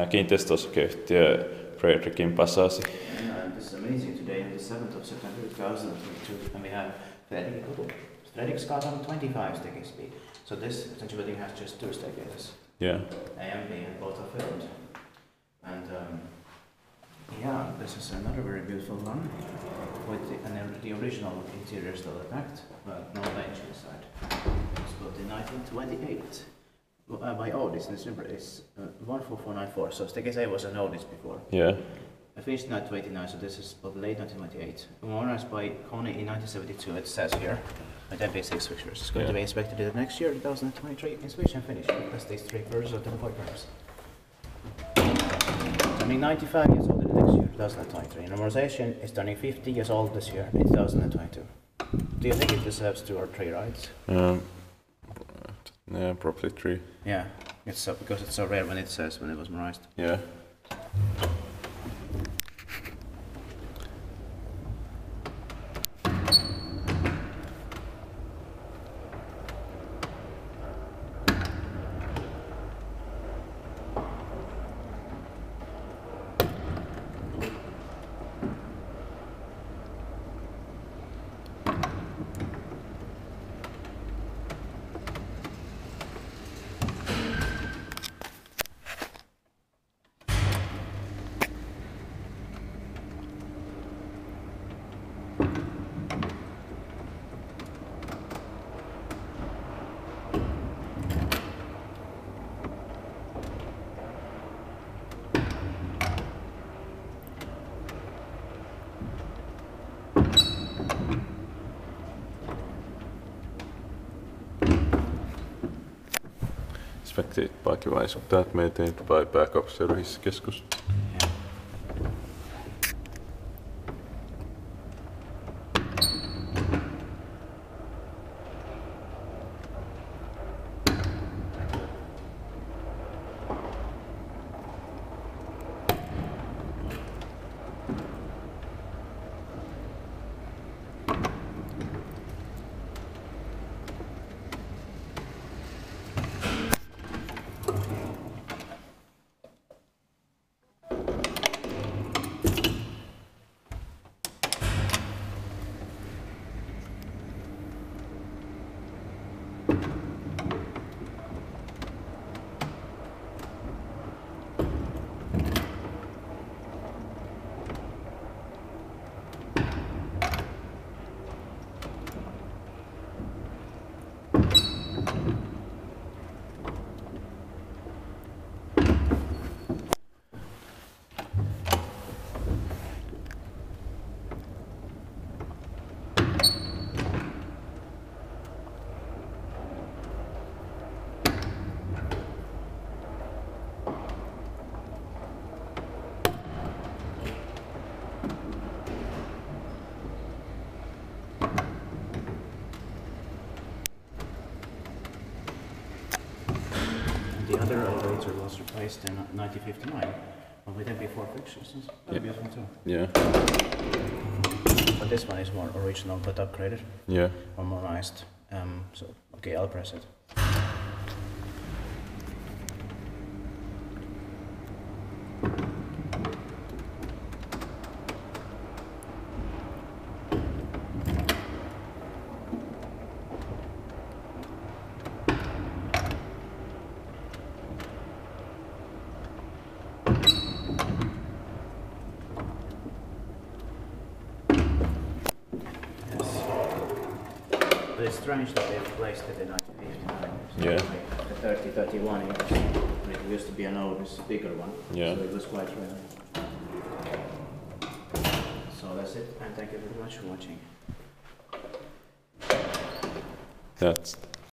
kiinteistöosakeyhtiö Fredrikin passasi. This is amazing. Today on the 7th of September 2022 and we have Fredrikinkatu 25 staircase speed. So this essentially building has just 2 staircases. Yeah. A and B, and both are filmed. And yeah, this is another very beautiful one with the original interior still intact, but no bench inside. It was built in 1928 by Otis, and it's 14494. So staircase A was an Otis before. Yeah. I finished in 1989, so this is built late 1998. Modernized by Kone in 1972, it says here, with MP6 fixtures. It's going to be inspected in the next year, 2023, inspection finish. That's these 3 quarters of the pointers. Turning 95 years old in the next year, 2023. Normalization is turning 50 years old this year, in 2022. Do you think it deserves 2 or 3 rides? Yeah, probably 3. Yeah, it's so, because it's so rare when it says when it was modernized. Yeah. Inspected bike-wise that maintained by backup service keskus. The other elevator was replaced in 1959, but with MP4 fixtures. That's beautiful too. Yeah. But this one is more original but upgraded. Yeah. Or modernized. So okay, I'll press it. But it's strange that they replaced it in 1959. So Yeah. The 3031 inch, and it used to be an Otis bigger one. Yeah. So it was quite rare. So that's it, and thank you very much for watching. That's